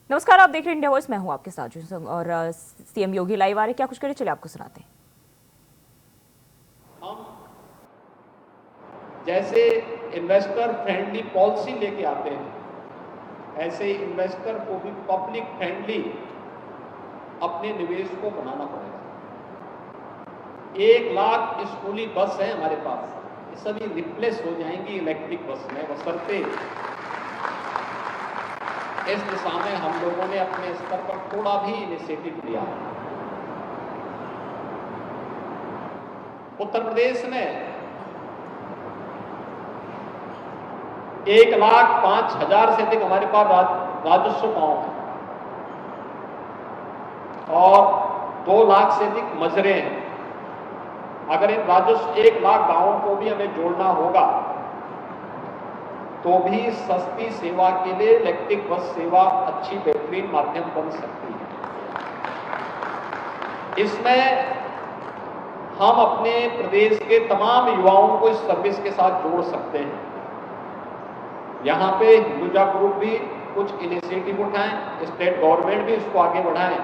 नमस्कार, आप देख रहे हैं इंडिया वॉइस। मैं हूं आपके साथ संग और सीएम योगी लाइव आ रहे। क्या कुछ करे, चले आपको सुनाते हैं। हम जैसे इन्वेस्टर फ्रेंडली पॉलिसी लेके आते हैं, ऐसे इन्वेस्टर को भी पब्लिक फ्रेंडली अपने निवेश को बनाना पड़ेगा। 1 लाख स्कूली बस है हमारे पास, ये सभी रिप्लेस हो जाएंगी इलेक्ट्रिक बस में, बशर्ते इस दिशा में हम लोगों ने अपने स्तर पर थोड़ा भी इनिशिएटिव लिया। उत्तर प्रदेश में 1,05,000 से अधिक हमारे पास राजस्व गांव है और 2 लाख से अधिक मजरे हैं। अगर इन राजस्व 1 लाख गांवों को भी हमें जोड़ना होगा तो भी सस्ती सेवा के लिए इलेक्ट्रिक बस सेवा अच्छी बेहतरीन माध्यम बन सकती है। इसमें हम अपने प्रदेश के तमाम युवाओं को इस सर्विस के साथ जोड़ सकते हैं। यहाँ पे हिंदुजा ग्रुप भी कुछ इनिशिएटिव उठाएं, स्टेट गवर्नमेंट भी इसको आगे बढ़ाएं,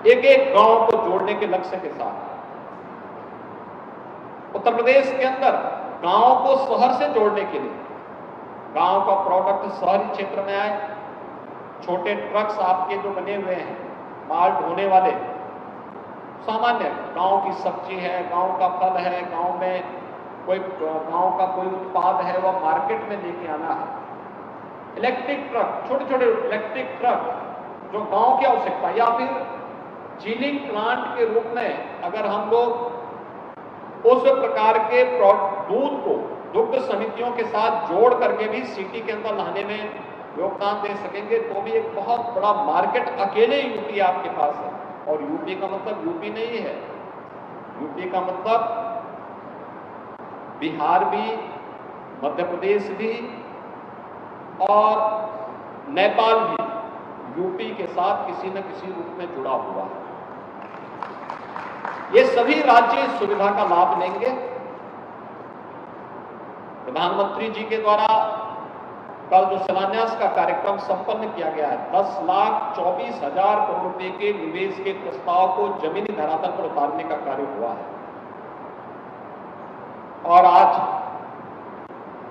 एक एक गांव को जोड़ने के लक्ष्य के साथ। उत्तर प्रदेश के अंदर गांव को शहर से जोड़ने के लिए, गांव का प्रोडक्ट शहरी क्षेत्र में आए, छोटे ट्रक्स आपके जो बने हुए हैं माल ढोने वाले, सामान्य गांव की सब्जी है, गांव का फल है, गांव में कोई गांव का कोई उत्पाद है, वह मार्केट में लेके आना है। इलेक्ट्रिक ट्रक, छोटे छोटे इलेक्ट्रिक ट्रक जो गांव की आवश्यकता, या फिर चिलिंग प्लांट के रूप में अगर हम लोग उस प्रकार के दूध को दुग्ध समितियों के साथ जोड़ करके भी सिटी के अंदर लाने में योगदान दे सकेंगे तो भी एक बहुत बड़ा मार्केट अकेले यूपी आपके पास है। और यूपी का मतलब यूपी नहीं है, यूपी का मतलब बिहार भी, मध्य प्रदेश भी और नेपाल भी यूपी के साथ किसी न किसी रूप में जुड़ा हुआ है। ये सभी राज्य इस सुविधा का लाभ लेंगे। प्रधानमंत्री जी के द्वारा कल जो शिलान्यास का कार्यक्रम संपन्न किया गया है, 10,24,000 करोड़ रुपए के निवेश के प्रस्ताव को जमीनी धरातल पर उतारने का कार्य हुआ है। और आज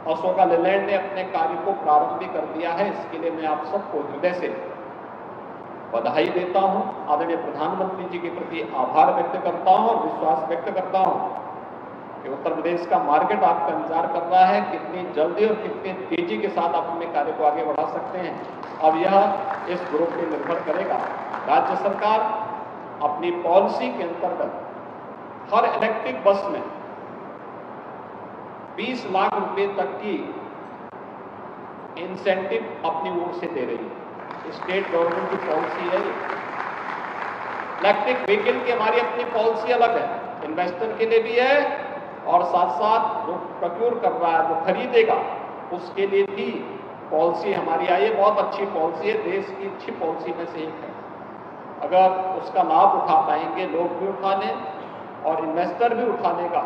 अशोका लेलैंड ने अपने कार्य को प्रारंभ भी कर दिया है। इसके लिए मैं आप सबको हृदय से बधाई देता हूं, आदरणीय प्रधानमंत्री जी के प्रति आभार व्यक्त करता हूं और विश्वास व्यक्त करता हूं कि उत्तर प्रदेश का मार्केट आपका इंतजार कर रहा है। कितनी जल्दी और कितनी तेजी के साथ आप अपने कार्य को आगे बढ़ा सकते हैं, अब यह इस ग्रुप पर निर्भर करेगा। राज्य सरकार अपनी पॉलिसी के अंतर्गत हर इलेक्ट्रिक बस में 20 लाख रुपए तक की इंसेंटिव अपनी ओर से दे रही है। स्टेट गवर्नमेंट की पॉलिसी है। इलेक्ट्रिक व्हीकल की हमारी अपनी पॉलिसी अलग है, इन्वेस्टर के लिए भी है और साथ साथ जो प्रोक्योर कर रहा है, जो खरीदेगा, उसके लिए भी पॉलिसी हमारी आई है। बहुत अच्छी पॉलिसी है, देश की अच्छी पॉलिसी में से एक है। अगर उसका लाभ उठा पाएंगे, लोग भी उठा लें और इन्वेस्टर भी उठा लेगा,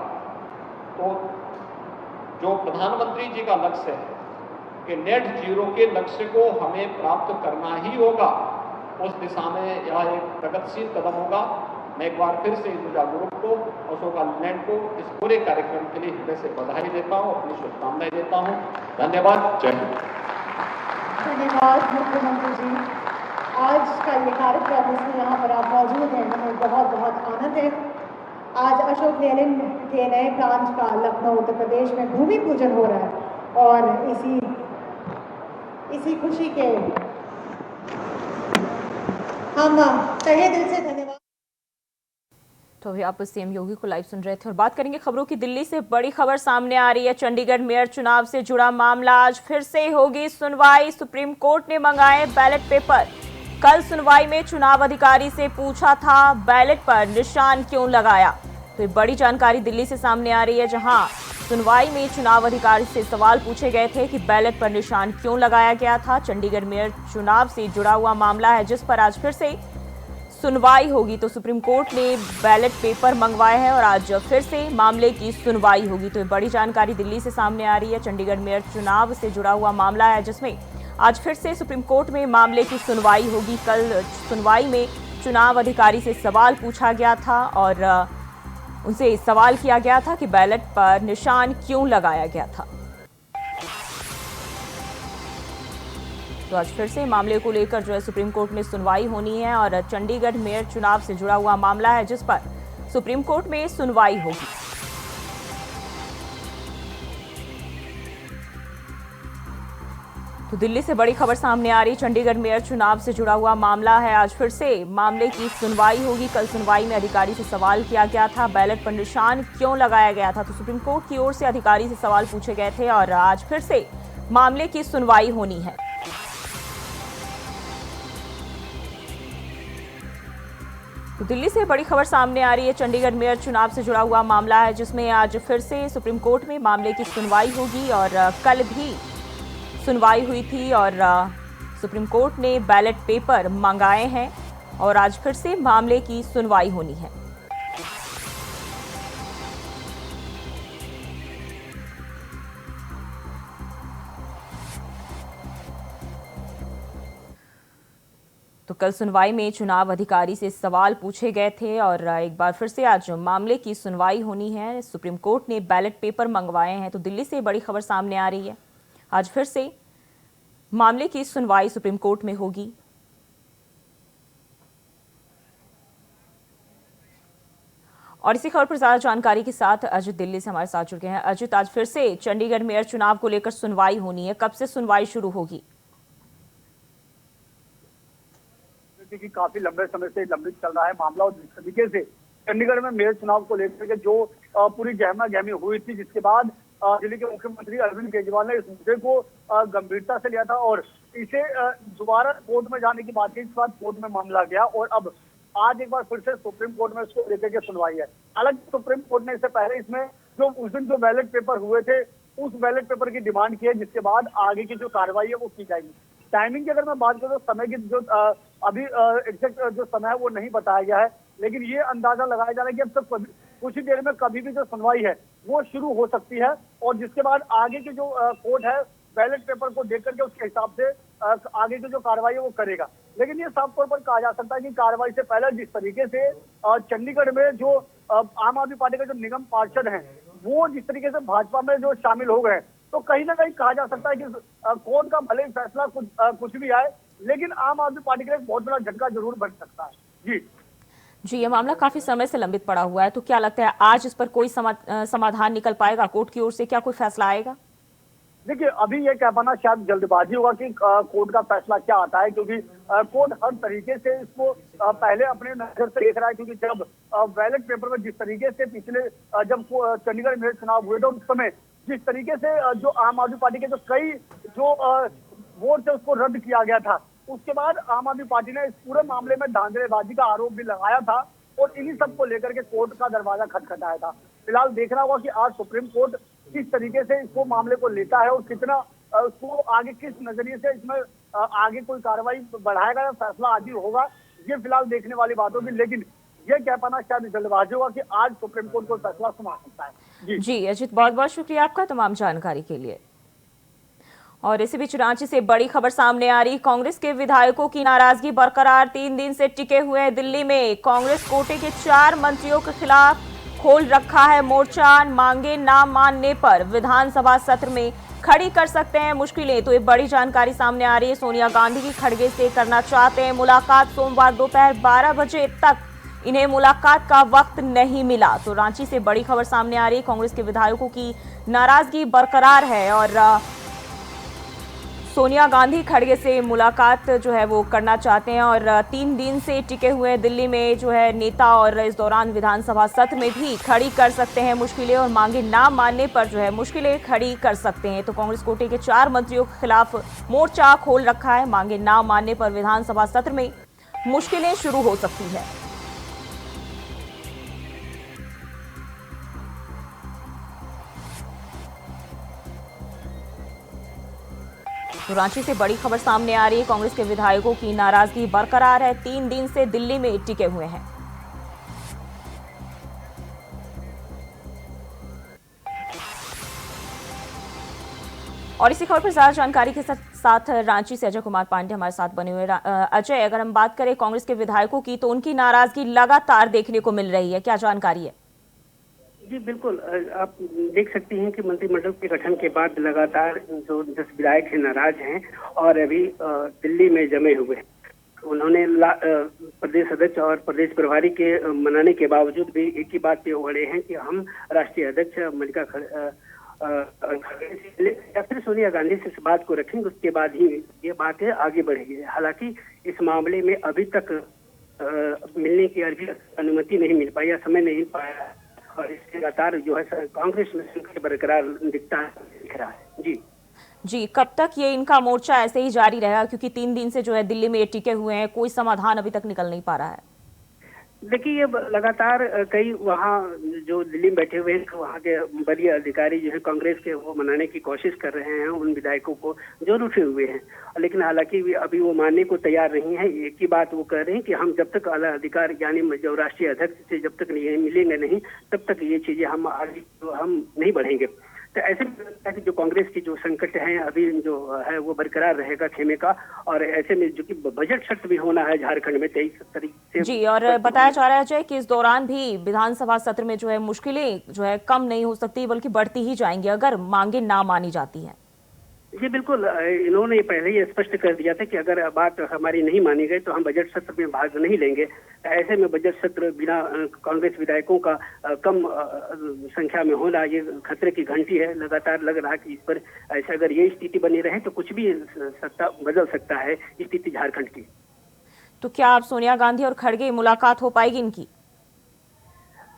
तो जो प्रधानमंत्री जी का लक्ष्य है कि नेट जीरो के लक्ष्य को हमें प्राप्त करना ही होगा, उस दिशा में यह एक प्रगतिशील कदम होगा। मैं एक बार फिर से हिंदुजा ग्रुप को, अशोका लेलैंड को इस पूरे कार्यक्रम के लिए हृदय से बधाई देता हूं, अपनी शुभकामनाएं देता हूं। धन्यवाद। जय हिंद। धन्यवाद मुख्यमंत्री जी। आज का ये कार्यक्रम इसमें यहाँ पर आप मौजूद हैं, हमें बहुत बहुत आनंद है। आज अशोक लेलैंड के नए ब्रांच का लखनऊ उत्तर प्रदेश में भूमि पूजन हो रहा है और इसी खुशी के हम तहे दिल से धन्यवाद। तो अभी आप सीएम योगी को लाइव सुन रहे थे और बात करेंगे खबरों की। दिल्ली से बड़ी खबर सामने आ रही है। चंडीगढ़ मेयर चुनाव से जुड़ा मामला, आज फिर से होगी सुनवाई। सुप्रीम कोर्ट ने मंगाए बैलेट पेपर। कल सुनवाई में चुनाव अधिकारी से पूछा था बैलेट पर निशान क्यों लगाया। तो ये बड़ी जानकारी दिल्ली से सामने आ रही है, जहां सुनवाई में चुनाव अधिकारी से सवाल पूछे गए थे कि बैलेट पर निशान क्यों लगाया गया था। चंडीगढ़ मेयर चुनाव से जुड़ा हुआ मामला है, जिस पर आज फिर से सुनवाई होगी। तो सुप्रीम कोर्ट ने बैलेट पेपर मंगवाए हैं और आज फिर से मामले की सुनवाई होगी। तो ये बड़ी जानकारी दिल्ली से सामने आ रही है। चंडीगढ़ मेयर चुनाव से जुड़ा हुआ मामला है, जिसमें आज फिर से सुप्रीम कोर्ट में मामले की सुनवाई होगी। कल सुनवाई में चुनाव अधिकारी से सवाल पूछा गया था और उनसे सवाल किया गया था कि बैलेट पर निशान क्यों लगाया गया था। तो आज फिर से मामले को लेकर जो है सुप्रीम कोर्ट में सुनवाई होनी है और चंडीगढ़ मेयर चुनाव से जुड़ा हुआ मामला है जिस पर सुप्रीम कोर्ट में सुनवाई होगी। तो दिल्ली से बड़ी खबर सामने आ रही, चंडीगढ़ मेयर चुनाव से जुड़ा हुआ मामला है। आज फिर से मामले की सुनवाई होगी। कल सुनवाई में अधिकारी से सवाल किया गया था, बैलेट पर निशान क्यों लगाया गया था। तो सुप्रीम कोर्ट की ओर से अधिकारी से सवाल पूछे गए थे और आज फिर से मामले की सुनवाई होनी है। तो दिल्ली से बड़ी खबर सामने आ रही है, चंडीगढ़ मेयर चुनाव से जुड़ा हुआ मामला है जिसमें आज फिर से सुप्रीम कोर्ट में मामले की सुनवाई होगी और कल भी सुनवाई हुई थी और सुप्रीम कोर्ट ने बैलेट पेपर मंगाए हैं और आज फिर से मामले की सुनवाई होनी है। तो कल सुनवाई में चुनाव अधिकारी से सवाल पूछे गए थे और एक बार फिर से आज मामले की सुनवाई होनी है। सुप्रीम कोर्ट ने बैलेट पेपर मंगवाए हैं। तो दिल्ली से बड़ी खबर सामने आ रही है, आज फिर से मामले की सुनवाई सुप्रीम कोर्ट में होगी। और इसी खबर पर ज्यादा जानकारी के साथ अजित दिल्ली से हमारे साथ जुड़ गए हैं। अजित, आज फिर से चंडीगढ़ मेयर चुनाव को लेकर सुनवाई होनी है, कब से सुनवाई शुरू होगी? कि काफी लंबे समय से लंबित चल रहा है मामला और जिस तरीके से चंडीगढ़ में मेयर चुनाव को लेकर के जो पूरी गहमा गहमी हुई थी, जिसके बाद दिल्ली के मुख्यमंत्री अरविंद केजरीवाल ने इस मुद्दे को गंभीरता से लिया था और इसे दोबारा कोर्ट में जाने की बात की। इस बार कोर्ट में मामला गया और अब आज एक बार फिर से सुप्रीम कोर्ट में इसको लेकर के सुनवाई है। हालांकि सुप्रीम कोर्ट ने इससे पहले इसमें जो उस दिन जो बैलेट पेपर हुए थे उस बैलेट पेपर की डिमांड की है, जिसके बाद आगे की जो कार्रवाई है वो की जाएगी। टाइमिंग की अगर मैं बात करूं तो समय की जो अभी एग्जैक्ट जो समय है वो नहीं बताया गया है, लेकिन ये अंदाजा लगाया जा रहा है कि अब तक कुछ ही देर में कभी भी जो सुनवाई है वो शुरू हो सकती है और जिसके बाद आगे की जो कोर्ट है बैलेट पेपर को देख करके उसके हिसाब से आगे की जो कार्रवाई है वो करेगा। लेकिन ये साफ तौर पर कहा जा सकता है कि कार्रवाई से पहले जिस तरीके से चंडीगढ़ में जो आम आदमी पार्टी के जो निगम पार्षद हैं वो जिस तरीके से भाजपा में जो शामिल हो गए, तो कहीं ना कहीं कहा जा सकता है कि कोर्ट का भले ही फैसला कुछ भी आए, लेकिन आम आदमी पार्टी के लिए एक बहुत बड़ा झटका जरूर बन सकता है। जी, ये मामला काफी समय से लंबित पड़ा हुआ है, तो क्या लगता है आज इस पर कोई समाधान निकल पाएगा? कोर्ट की ओर से क्या कोई फैसला आएगा? देखिए, अभी ये कह पाना शायद जल्दबाजी होगा कि कोर्ट का फैसला क्या आता है, क्योंकि कोर्ट हर तरीके से इसको पहले अपने नजर से देख रहा है। क्योंकि जब बैलेट पेपर में जिस तरीके से पिछले जब चंडीगढ़ मेयर चुनाव हुए थे उस समय जिस तरीके से जो आम आदमी पार्टी के जो कई जो वोट थे उसको रद्द किया गया था, उसके बाद आम आदमी पार्टी ने इस पूरे मामले में धांधलीबाजी का आरोप भी लगाया था और इन्हीं सब को लेकर के कोर्ट का दरवाजा खटखटाया था। फिलहाल देखना होगा कि आज सुप्रीम कोर्ट किस तरीके से इसको मामले को लेता है और कितना उसको आगे किस नजरिए से इसमें आगे कोई कार्रवाई बढ़ाएगा या फैसला आज ही होगा, ये फिलहाल देखने वाली बात होगी। लेकिन ये कह पाना शायद जल्दबाजी होगा कि आज सुप्रीम कोर्ट को फैसला सुना सकता है। जी अजित, बहुत बहुत शुक्रिया आपका तमाम जानकारी के लिए। और इसी बीच रांची से बड़ी खबर सामने आ रही, कांग्रेस के विधायकों की नाराजगी बरकरार, 3 दिन से टिके हुए हैं दिल्ली में। कांग्रेस कोटे के 4 मंत्रियों के खिलाफ खोल रखा है मोर्चा, मांगे ना मानने पर विधानसभा सत्र में खड़ी कर सकते हैं मुश्किलें। तो ये बड़ी जानकारी सामने आ रही है, सोनिया गांधी की खड़गे से करना चाहते हैं मुलाकात, सोमवार दोपहर 12 बजे तक इन्हें मुलाकात का वक्त नहीं मिला। तो रांची से बड़ी खबर सामने आ रही है, कांग्रेस के विधायकों की नाराजगी बरकरार है और सोनिया गांधी खड़गे से मुलाकात जो है वो करना चाहते हैं और 3 दिन से टिके हुए दिल्ली में जो है नेता और इस दौरान विधानसभा सत्र में भी खड़ी कर सकते हैं मुश्किलें और मांगे ना मानने पर जो है मुश्किलें खड़ी कर सकते हैं। तो कांग्रेस कोटे के 4 मंत्रियों के खिलाफ मोर्चा खोल रखा है, मांगे ना मानने पर विधानसभा सत्र में मुश्किलें शुरू हो सकती है। तो रांची से बड़ी खबर सामने आ रही है, कांग्रेस के विधायकों की नाराजगी बरकरार है, 3 दिन से दिल्ली में टिके हुए हैं। और इसी खबर पर ज्यादा जानकारी के साथ रांची से अजय कुमार पांडे हमारे साथ बने हुए। अजय, अगर हम बात करें कांग्रेस के विधायकों की तो उनकी नाराजगी लगातार देखने को मिल रही है, क्या जानकारी है? जी बिल्कुल, आप देख सकती हैं कि मंत्रिमंडल के गठन के बाद लगातार जो 10 विधायक हैं नाराज हैं और अभी दिल्ली में जमे हुए हैं। उन्होंने प्रदेश अध्यक्ष और प्रदेश प्रभारी के मनाने के बावजूद भी एक ही बात पे अड़े हैं कि हम राष्ट्रीय अध्यक्ष मल्लिका या फिर सोनिया गांधी से इस बात को रखेंगे, उसके बाद ही ये बात है आगे बढ़ेगी। हालांकि इस मामले में अभी तक मिलने की अर्जी अनुमति नहीं मिल पाई या समय नहीं मिल पाया और इससे लगातार जो है कांग्रेस में संकट बरकरार दिख रहा है। जी, कब तक ये इनका मोर्चा ऐसे ही जारी रहेगा, क्योंकि 3 दिन से जो है दिल्ली में ये टिके हुए हैं, कोई समाधान अभी तक निकल नहीं पा रहा है? देखिए, ये लगातार कई वहाँ जो दिल्ली में बैठे हुए हैं वहाँ के वरीय अधिकारी जो है कांग्रेस के, वो मनाने की कोशिश कर रहे हैं उन विधायकों को जो रुठे हुए हैं, लेकिन हालांकि अभी वो मानने को तैयार नहीं है। एक ही बात वो कह रहे हैं कि हम जब तक आला अधिकार यानी जो राष्ट्रीय अध्यक्ष से जब तक नहीं मिलेंगे नहीं, तब तक ये चीजें हम आगे हम नहीं बढ़ेंगे। तो ऐसे में लगता है कि जो कांग्रेस की जो संकट है अभी जो है वो बरकरार रहेगा खेमे का, और ऐसे में जो कि बजट सत्र भी होना है झारखंड में 23 तारीख से। जी, और बताया जा रहा है कि इस दौरान भी विधानसभा सत्र में जो है मुश्किलें जो है कम नहीं हो सकती बल्कि बढ़ती ही जाएंगी अगर मांगे ना मानी जाती हैं। जी बिल्कुल, इन्होंने पहले ही स्पष्ट कर दिया था कि अगर बात हमारी नहीं मानी गई तो हम बजट सत्र में भाग नहीं लेंगे। ऐसे में बजट सत्र बिना कांग्रेस विधायकों का कम संख्या में होना ये खतरे की घंटी है। लगातार लग रहा है कि इस पर ऐसे अगर ये स्थिति बनी रहे तो कुछ भी सत्ता बदल सकता है स्थिति झारखंड की। तो क्या आप सोनिया गांधी और खड़गे मुलाकात हो पाएगी इनकी?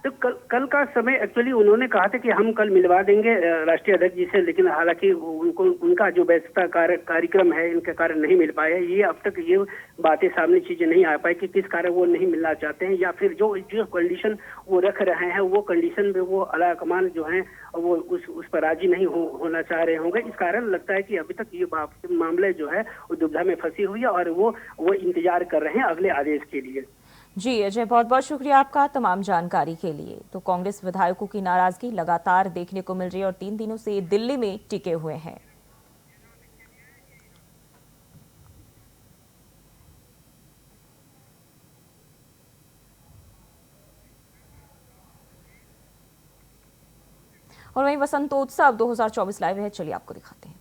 तो कल का समय एक्चुअली उन्होंने कहा था कि हम कल मिलवा देंगे राष्ट्रीय अध्यक्ष जी से, लेकिन हालांकि उनको उनका जो व्यस्तता कार्यक्रम है इनके कारण नहीं मिल पाया। ये अब तक ये बातें सामने चीजें नहीं आ पाई कि किस कारण वो नहीं मिलना चाहते हैं या फिर जो कंडीशन वो रख रहे हैं वो कंडीशन में वो आला कमान जो है वो उस पर राजी नहीं होना चाह रहे होंगे। इस कारण लगता है कि अभी तक ये मामले जो है वो दुविधा में फंसी हुई है और वो इंतजार कर रहे हैं अगले आदेश के लिए। जी अजय, बहुत बहुत शुक्रिया आपका तमाम जानकारी के लिए। तो कांग्रेस विधायकों की नाराजगी लगातार देखने को मिल रही है और 3 दिनों से दिल्ली में टिके हुए हैं। और वहीं वसंतोत्सव 2024 लाइव है, चलिए आपको दिखाते हैं।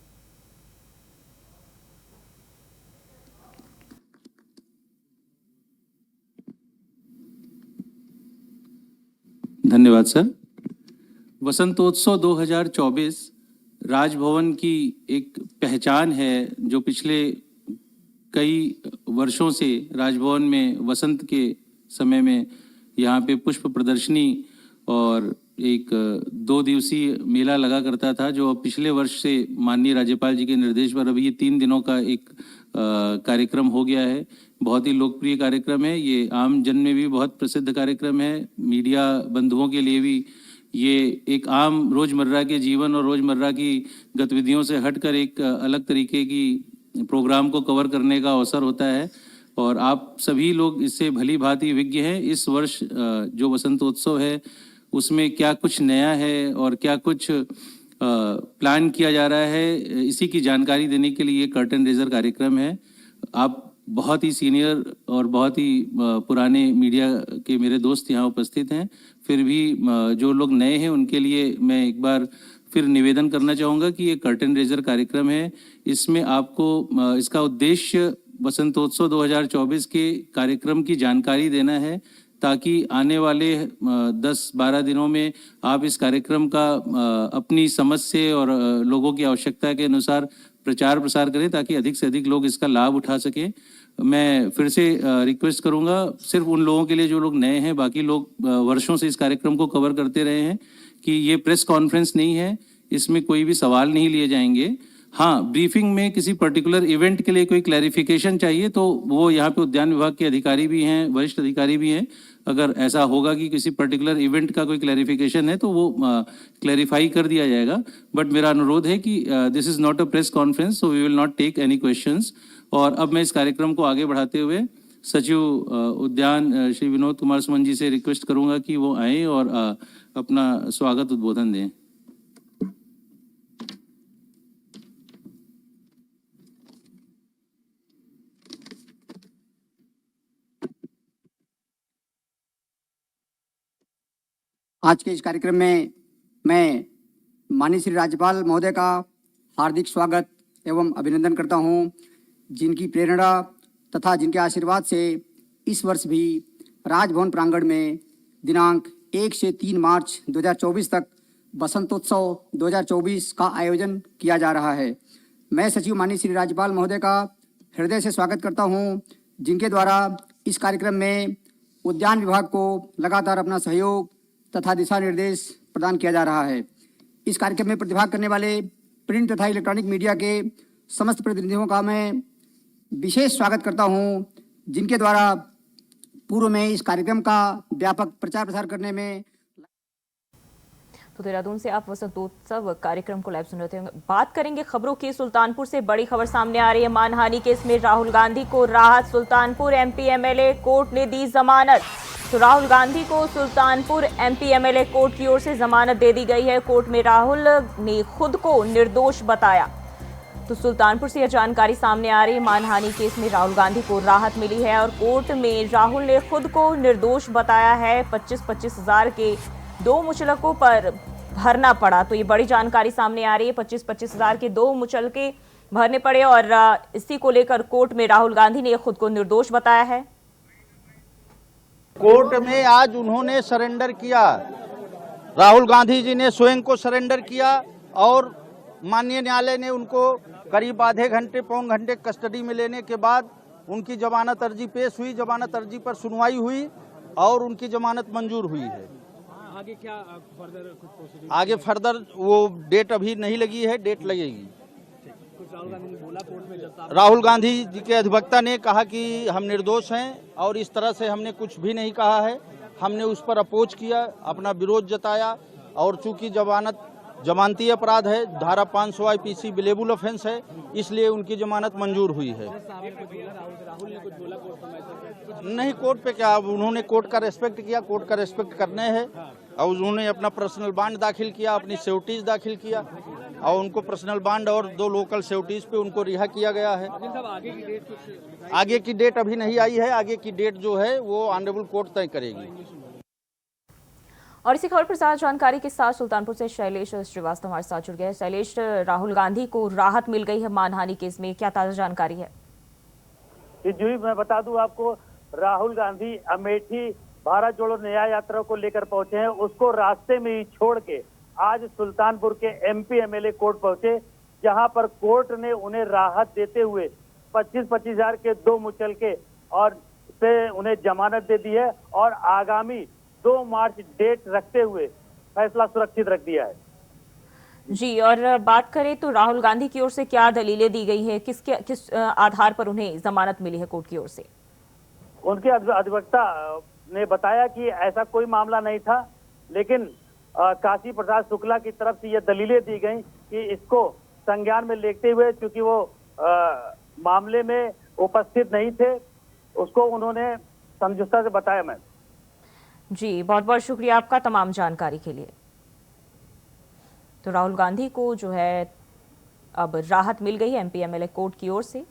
धन्यवाद सर। वसंतोत्सव 2024 राजभवन की एक पहचान है जो पिछले कई वर्षों से राजभवन में वसंत के समय में यहाँ पे पुष्प प्रदर्शनी और एक 2 दिवसीय मेला लगा करता था, जो पिछले वर्ष से माननीय राज्यपाल जी के निर्देश पर अभी ये 3 दिनों का एक कार्यक्रम हो गया है। बहुत ही लोकप्रिय कार्यक्रम है ये, आम जन में भी बहुत प्रसिद्ध कार्यक्रम है, मीडिया बंधुओं के लिए भी ये एक आम रोजमर्रा के जीवन और रोजमर्रा की गतिविधियों से हटकर एक अलग तरीके की प्रोग्राम को कवर करने का अवसर होता है और आप सभी लोग इससे भली भांति विज्ञ हैं। इस वर्ष जो वसंतोत्सव है उसमें क्या कुछ नया है और क्या कुछ प्लान किया जा रहा है, इसी की जानकारी देने के लिए कर्टन रेजर कार्यक्रम है। आप बहुत ही सीनियर और बहुत ही पुराने मीडिया के मेरे दोस्त यहाँ उपस्थित हैं, फिर भी जो लोग नए हैं उनके लिए मैं एक बार फिर निवेदन करना चाहूँगा कि ये कर्टन रेजर कार्यक्रम है। इसमें आपको इसका उद्देश्य वसंतोत्सव 2024 के कार्यक्रम की जानकारी देना है ताकि आने वाले 10-12 दिनों में आप इस कार्यक्रम का अपनी समझ से और लोगों की आवश्यकता के अनुसार प्रचार प्रसार करें ताकि अधिक से अधिक लोग इसका लाभ उठा सकें। मैं फिर से रिक्वेस्ट करूंगा सिर्फ उन लोगों के लिए जो लोग नए हैं, बाकी लोग वर्षों से इस कार्यक्रम को कवर करते रहे हैं, कि ये प्रेस कॉन्फ्रेंस नहीं है, इसमें कोई भी सवाल नहीं लिए जाएंगे। हाँ, ब्रीफिंग में किसी पर्टिकुलर इवेंट के लिए कोई क्लैरिफिकेशन चाहिए तो वो यहाँ पे उद्यान विभाग के अधिकारी भी हैं, वरिष्ठ अधिकारी भी हैं। अगर ऐसा होगा कि किसी पर्टिकुलर इवेंट का कोई क्लैरिफिकेशन है तो वो क्लैरिफाई कर दिया जाएगा। बट मेरा अनुरोध है कि this is not a press conference, so we will not take any questions. और अब मैं इस कार्यक्रम को आगे बढ़ाते हुए सचिव उद्यान श्री विनोद कुमार सुमन जी से रिक्वेस्ट करूँगा कि वो आएँ और अपना स्वागत उद्बोधन दें। आज के इस कार्यक्रम में मैं माननीय श्री राज्यपाल महोदय का हार्दिक स्वागत एवं अभिनंदन करता हूं, जिनकी प्रेरणा तथा जिनके आशीर्वाद से इस वर्ष भी राजभवन प्रांगण में दिनांक 1 से 3 मार्च 2024 तक बसंतोत्सव 2024 का आयोजन किया जा रहा है। मैं सचिव माननीय श्री राज्यपाल महोदय का हृदय से स्वागत करता हूं, जिनके द्वारा इस कार्यक्रम में उद्यान विभाग को लगातार अपना सहयोग तथा दिशा निर्देश प्रदान किया जा रहा है। इस कार्यक्रम में प्रतिभाग करने वाले प्रिंट तथा इलेक्ट्रॉनिक मीडिया के समस्त प्रतिनिधियों का मैं विशेष स्वागत करता हूं, जिनके द्वारा पूर्व में इस कार्यक्रम का व्यापक प्रचार प्रसार करने में। तो देहरादून से आप वसंतोत्सव कार्यक्रम को लाइव सुन रहे थे। बात करेंगे खबरों की। सुल्तानपुर से बड़ी खबर सामने आ रही है। मानहानि केस में राहुल गांधी को राहत। सुल्तानपुर एमपी एमएलए कोर्ट ने दी जमानत। तो राहुल गांधी को सुल्तानपुर एमपी एमएलए कोर्ट की ओर से जमानत दे दी गई है। कोर्ट में राहुल ने खुद को निर्दोष बताया। तो सुल्तानपुर से यह जानकारी सामने आ रही है। मानहानि केस में राहुल गांधी को राहत मिली है और कोर्ट में राहुल ने खुद को निर्दोष बताया है। 25-25 हजार के 2 मुचलकों पर भरना पड़ा। तो ये बड़ी जानकारी सामने आ रही है। 25-25 हजार के 2 मुचलके भरने पड़े और इसी को लेकर कोर्ट में राहुल गांधी ने खुद को निर्दोष बताया है। कोर्ट में आज उन्होंने सरेंडर किया, राहुल गांधी जी ने स्वयं को सरेंडर किया और माननीय न्यायालय ने उनको करीब आधे घंटे पौन घंटे कस्टडी में लेने के बाद उनकी जमानत अर्जी पेश हुई। जमानत अर्जी पर सुनवाई हुई और उनकी जमानत मंजूर हुई है। आगे क्या फर्दर कुछ प्रोसीडिंग? आगे फर्दर वो डेट अभी नहीं लगी है, डेट लगेगी। कुछ राहुल गांधी ने बोला कोर्ट में? जब राहुल गांधी जी के अधिवक्ता ने कहा कि हम निर्दोष हैं और इस तरह से हमने कुछ भी नहीं कहा है। हमने उस पर अपोज किया, अपना विरोध जताया और चूंकि जमानती अपराध है, धारा 500 आईपीसी बिलेबल ऑफेंस है, इसलिए उनकी जमानत मंजूर हुई है। राहुल ने कुछ बोला कोर्ट में? नहीं, कोर्ट पे क्या, उन्होंने कोर्ट का रेस्पेक्ट किया, कोर्ट का रेस्पेक्ट करने हैं और उन्होंने अपना पर्सनल बांड दाखिल किया, अपनी सेफ्टीज दाखिल किया और उनको पर्सनल बांड और 2 लोकल सेफ्टीज पे उनको रिहा किया गया है। आगे की डेट कुछ? आगे की डेट अभी नहीं आई है। आगे की डेट जो है वो ऑनरेबल कोर्ट तय करेगी। और इसी खबर पर ज्यादा जानकारी के साथ सुल्तानपुर से शैलेश श्रीवास्तव हमारे साथ जुड़ गए। शैलेश, राहुल गांधी को राहत मिल गई है मानहानि केस में, क्या ताजा जानकारी है? जी, मैं बता दूं आपको, राहुल गांधी अमेठी भारत जोड़ो न्याय यात्रा को लेकर पहुंचे हैं। उसको रास्ते में ही छोड़ के आज सुल्तानपुर के एमपी एमएलए कोर्ट पहुंचे, जहां पर कोर्ट ने उन्हें राहत देते हुए 25-25 हजार के 2 मुचलके और से उन्हें जमानत दे दी है और आगामी 2 मार्च डेट रखते हुए फैसला सुरक्षित रख दिया है। जी, और बात करें तो राहुल गांधी की ओर से क्या दलीलें दी गई है, किस आधार पर उन्हें जमानत मिली है कोर्ट की ओर से? उनके अधिवक्ता ने बताया कि ऐसा कोई मामला नहीं था, लेकिन काशी प्रसाद शुक्ला की तरफ से ये दलीलें दी गई कि इसको संज्ञान में लेते हुए, चूंकि वो मामले में उपस्थित नहीं थे, उसको उन्होंने समझौता से बताया। मैं जी, बहुत बहुत शुक्रिया आपका तमाम जानकारी के लिए। तो राहुल गांधी को जो है अब राहत मिल गई है एमपी एमएलए कोर्ट की ओर से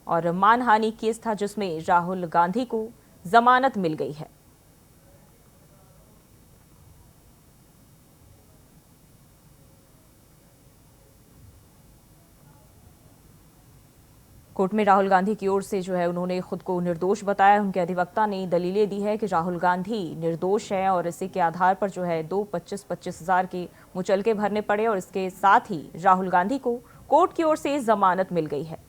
और मानहानि केस था जिसमें राहुल गांधी को जमानत मिल गई है। कोर्ट में राहुल गांधी की ओर से जो है उन्होंने खुद को निर्दोष बताया। उनके अधिवक्ता ने दलीलें दी है कि राहुल गांधी निर्दोष है और इसी के आधार पर जो है 25-25 हजार के मुचलके भरने पड़े और इसके साथ ही राहुल गांधी को कोर्ट की ओर से जमानत मिल गई है।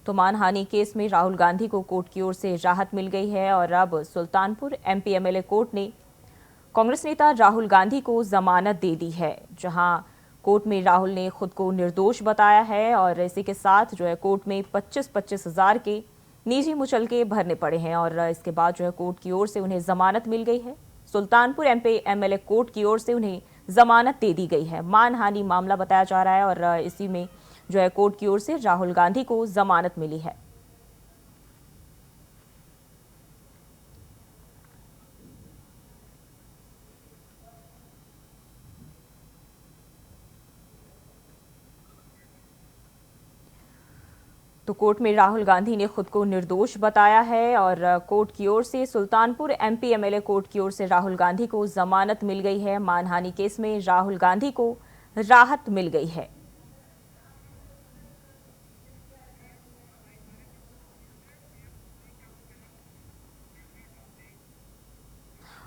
तो मानहानि केस में राहुल गांधी को कोर्ट की ओर से राहत मिल गई है और अब सुल्तानपुर एमपी एमएलए कोर्ट ने कांग्रेस नेता राहुल गांधी को जमानत दे दी है, जहां कोर्ट में राहुल ने खुद को निर्दोष बताया है और इसी के साथ जो है कोर्ट में 25-25 हजार के निजी मुचलके भरने पड़े हैं और इसके बाद जो है कोर्ट की ओर से उन्हें जमानत मिल गई है। सुल्तानपुर एमपी एमएलए कोर्ट की ओर से उन्हें जमानत दे दी गई है। मानहानि मामला बताया जा रहा है और इसी में जो है कोर्ट की ओर से राहुल गांधी को जमानत मिली है। तो कोर्ट में राहुल गांधी ने खुद को निर्दोष बताया है और कोर्ट की ओर से सुल्तानपुर एमपी एमएलए कोर्ट की ओर से राहुल गांधी को जमानत मिल गई है। मानहानि केस में राहुल गांधी को राहत मिल गई है।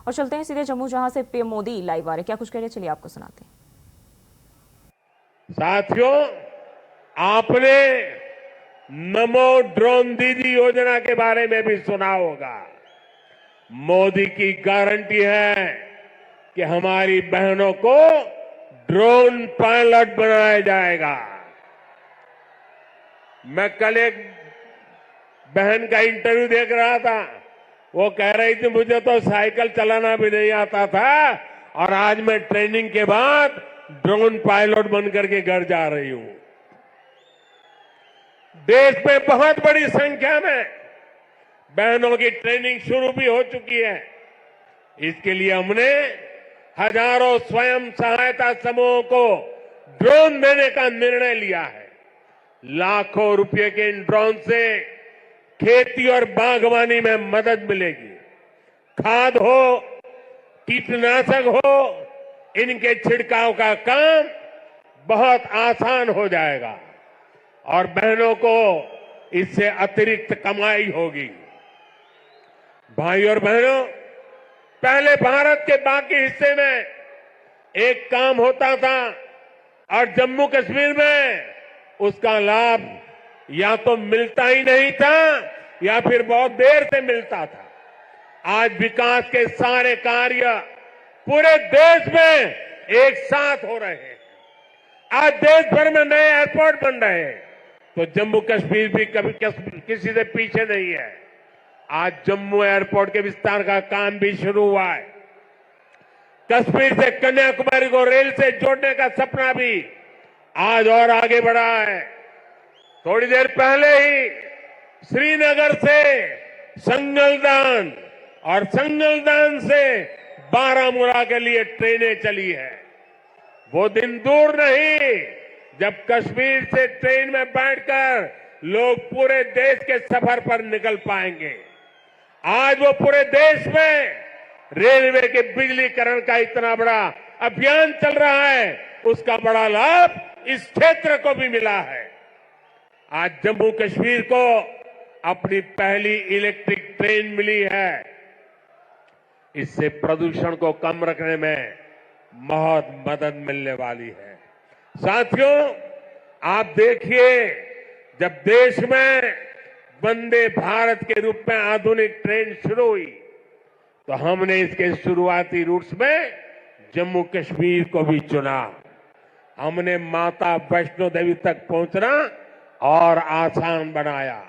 और चलते हैं सीधे जम्मू, जहां से पीएम मोदी लाइव आ रहे। क्या कुछ कह रहे, चलिए आपको सुनाते हैं। साथियों, आपने नमो ड्रोन दीदी योजना के बारे में भी सुना होगा। मोदी की गारंटी है कि हमारी बहनों को ड्रोन पायलट बनाया जाएगा। मैं कल एक बहन का इंटरव्यू देख रहा था, वो कह रही थी मुझे तो साइकिल चलाना भी नहीं आता था और आज मैं ट्रेनिंग के बाद ड्रोन पायलट बनकर के घर जा रही हूं। देश में बहुत बड़ी संख्या में बहनों की ट्रेनिंग शुरू भी हो चुकी है। इसके लिए हमने हजारों स्वयं सहायता समूहों को ड्रोन देने का निर्णय लिया है। लाखों रुपए के इन ड्रोन से खेती और बागवानी में मदद मिलेगी। खाद हो, कीटनाशक हो, इनके छिड़काव का काम बहुत आसान हो जाएगा और बहनों को इससे अतिरिक्त कमाई होगी। भाई और बहनों, पहले भारत के बाकी हिस्से में एक काम होता था और जम्मू कश्मीर में उसका लाभ या तो मिलता ही नहीं था या फिर बहुत देर से मिलता था। आज विकास के सारे कार्य पूरे देश में एक साथ हो रहे हैं। आज देश भर में नए एयरपोर्ट बन रहे हैं, तो जम्मू कश्मीर भी कभी किसी से पीछे नहीं है। आज जम्मू एयरपोर्ट के विस्तार का काम भी शुरू हुआ है। कश्मीर से कन्याकुमारी को रेल से जोड़ने का सपना भी आज और आगे बढ़ा है। थोड़ी देर पहले ही श्रीनगर से संगलदान और संगलदान से बारामूला के लिए ट्रेनें चली है। वो दिन दूर नहीं जब कश्मीर से ट्रेन में बैठकर लोग पूरे देश के सफर पर निकल पाएंगे। आज वो पूरे देश में रेलवे के बिजलीकरण का इतना बड़ा अभियान चल रहा है, उसका बड़ा लाभ इस क्षेत्र को भी मिला है। आज जम्मू कश्मीर को अपनी पहली इलेक्ट्रिक ट्रेन मिली है। इससे प्रदूषण को कम रखने में बहुत मदद मिलने वाली है। साथियों, आप देखिए, जब देश में वंदे भारत के रूप में आधुनिक ट्रेन शुरू हुई तो हमने इसके शुरुआती रूट्स में जम्मू कश्मीर को भी चुना। हमने माता वैष्णो देवी तक पहुंचना और आसान बनाया।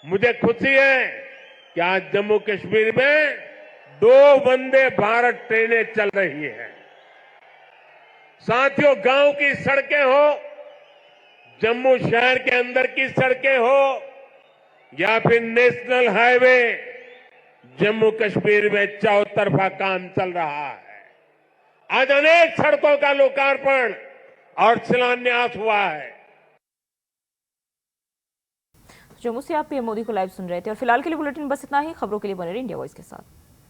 मुझे खुशी है कि आज जम्मू कश्मीर में 2 वंदे भारत ट्रेनें चल रही हैं। साथियों, गांव की सड़कें हो, जम्मू शहर के अंदर की सड़कें हो या फिर नेशनल हाईवे, जम्मू कश्मीर में चौतरफा काम चल रहा है। आज अनेक सड़कों का लोकार्पण और शिलान्यास हुआ है। जम्मू से आप पीएम मोदी को लाइव सुन रहे थे और फिलहाल के लिए बुलेटिन बस इतना ही। खबरों के लिए बने रहिए इंडिया वॉइस के साथ।